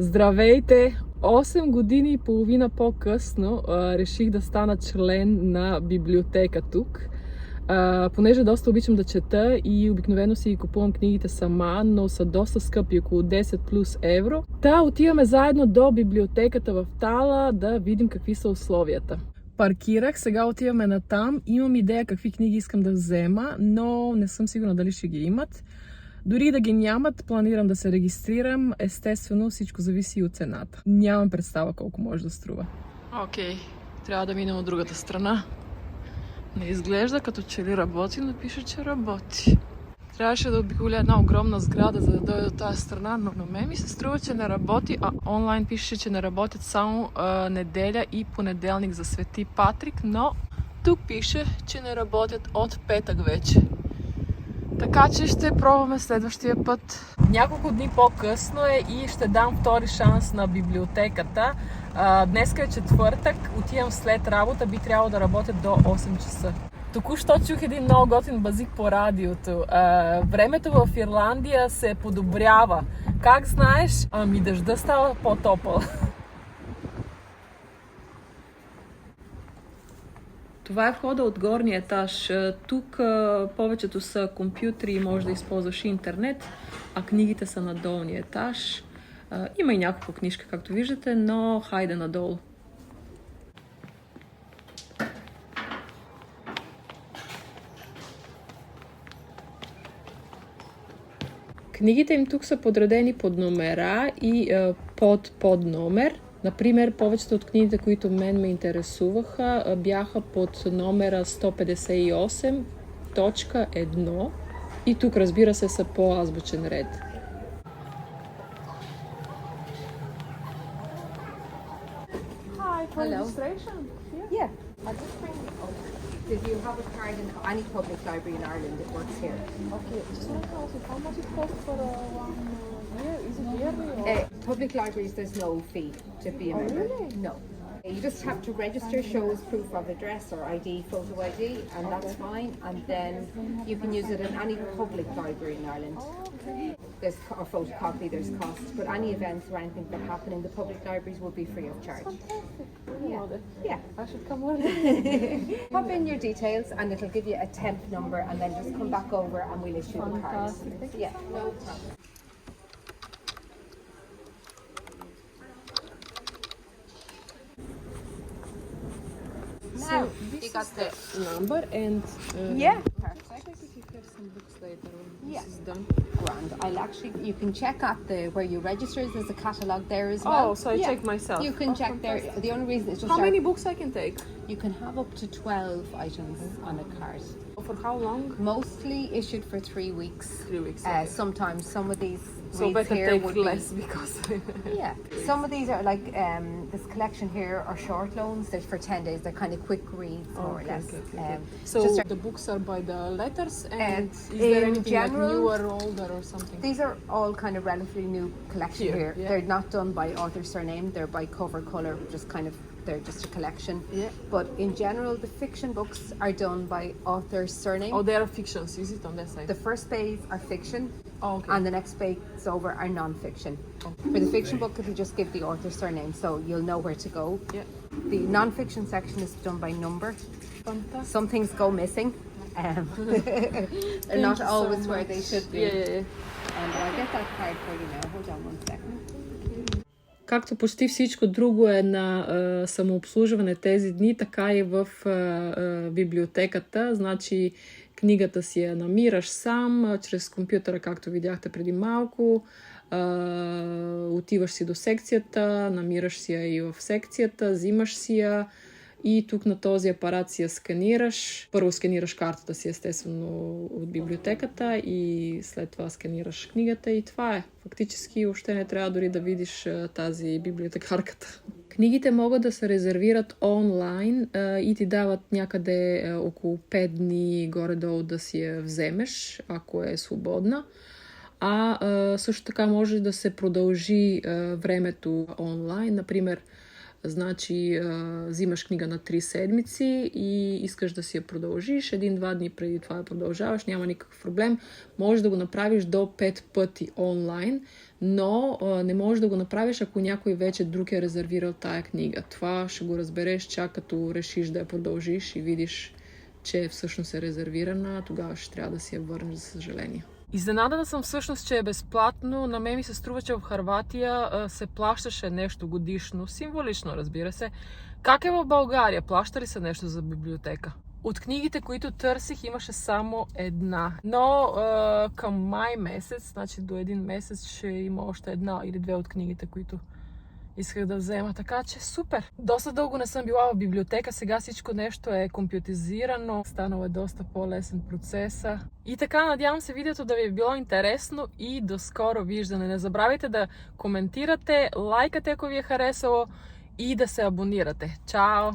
Здравейте! 8 години и половина по-късно реших да стана член на библиотека тук. Понеже доста обичам да чета и обикновено си купувам книгите сама, но са доста скъпи, около 10 плюс евро. Отиваме заедно до библиотеката в Тала да видим какви са условията. Паркирах, сега отиваме натам. Имам идея какви книги искам да взема, но не съм сигурна дали ще ги имат. Дори да ги нямат, планирам да се регистрирам. Естествено, всичко зависи и от цената. Нямам представа колко може да струва. Окей, трябва да минем от другата страна. Не изглежда като че ли работи, но пише, че работи. Трябваше да обиколя една огромна сграда, за да дойда до тази страна, но на мен ми се струва, че не работи, а онлайн пише, че не работят само неделя и понеделник за Свети Патрик, но тук пише, че не работят от петък вече. Така че ще пробваме следващия път. Няколко дни по-късно е и ще дам втори шанс на библиотеката. Днеска е четвъртък, отивам след работа, би трябвало да работя до 8 часа. Току-що чух един много готин базик по радиото. Времето в Ирландия се подобрява. Как знаеш? Дъжда става по-топъл. Това е входа от горния етаж. Тук повечето са компютри и може да използваш интернет, а книгите са на долния етаж. Има и няколко книжка, както виждате, но хайде надолу. Книгите им тук са подредени под номера и под номер. Например, повечето от книгите, които мен ме интересуваха, бяха под номера 158.1 и тук, разбира се, са по азбучен ред. Hi, for registration? Yeah. I'll just bring it up. If you have a card in any public library in Ireland, it works here. Okay, just want to ask you how much it costs for one year? Is it yearly or? Public libraries, there's no fee to be a member. Really? No. You just have to register, show us proof of address or ID, photo ID, and that's fine. And then you can use it in any public library in Ireland. Okay. There's a photocopy, there's cost, but any events or anything that happen in the public libraries will be free of charge. Fantastic. Yeah. I should come with Pop in your details and it'll give you a temp number and then just come back over and we'll issue the cards. Fantastic. Yeah, no problem. Now, you got the Number and yeah, perfect. check if you have some books later when Yeah. this is done. Grand. I'll actually you can check at the where you register. There's a catalogue there as well. Oh, so I check myself. You can Oh, check there. The only reason is just How many books I can take? you can have up to 12 items on a cart. For how long? Mostly issued for 3 weeks. 3 weeks. Okay. Sometimes some of these So reads better here take would less be because yeah. Some of these are like this collection here are short loans. They're for 10 days. They're kind of quick reads more or less. So just the books are by the letters and is in there anything general, like new or older or something? These are all kind of relatively new collection here. Yeah. They're not done by author surname. They're by cover color. Just kind of they're just a collection. Yeah. But in general, the fiction books are done by author surname. Oh, they are fictions, is it on that side? The first page are fiction. Oh, okay. And the next page over are non-fiction. For the fiction book, it'll just give the author surname, so you'll know where to go. Yeah. The non-fiction section is done by number. Fantastic. Some things go missing. They're not you so always where they much. should be. Yeah. And I'll get that card for you now. Hold on one second. Както почти всичко друго е на самообслужване тези дни, така и в библиотеката. Значи книгата си я намираш сам, чрез компютъра, както видяхте преди малко. Отиваш си до секцията, намираш си я и в секцията, взимаш си я и тук на този апарат си я сканираш. Първо сканираш картата си, естествено, от библиотеката и след това сканираш книгата и това е. Фактически въобще не трябва дори да видиш тази библиотекарката. Книгите могат да се резервират онлайн и ти дават някъде около 5 дни горе-долу да си я вземеш, ако е свободна. Също така може да се продължи времето онлайн. Например, значи взимаш книга на 3 седмици и искаш да си я продължиш. 1-2 дни преди това я продължаваш, няма никакъв проблем. Може да го направиш до 5 пъти онлайн, но не можеш да го направиш, ако някой вече друг е резервирал тая книга. Това ще го разбереш чак като решиш да я продължиш и видиш, че всъщност е резервирана, тогава ще трябва да си я върнеш, за съжаление. Изненадана съм всъщност, че е безплатно. На мен ми се струва, че в Хърватия се плащаше нещо годишно. Символично, разбира се. Как е в България? Плаща ли се нещо за библиотека? От книгите, които търсих, имаше само една. Но към май месец, значи до един месец, ще има още една или две от книгите, които исках да взема. Така че супер! Доста дълго не съм била в библиотека, сега всичко нещо е компютизирано, станало е доста по-лесен процеса. И така, надявам се видеото да ви е било интересно и до скоро виждане. Не забравяйте да коментирате, лайкате, ако ви е харесало и да се абонирате. Чао!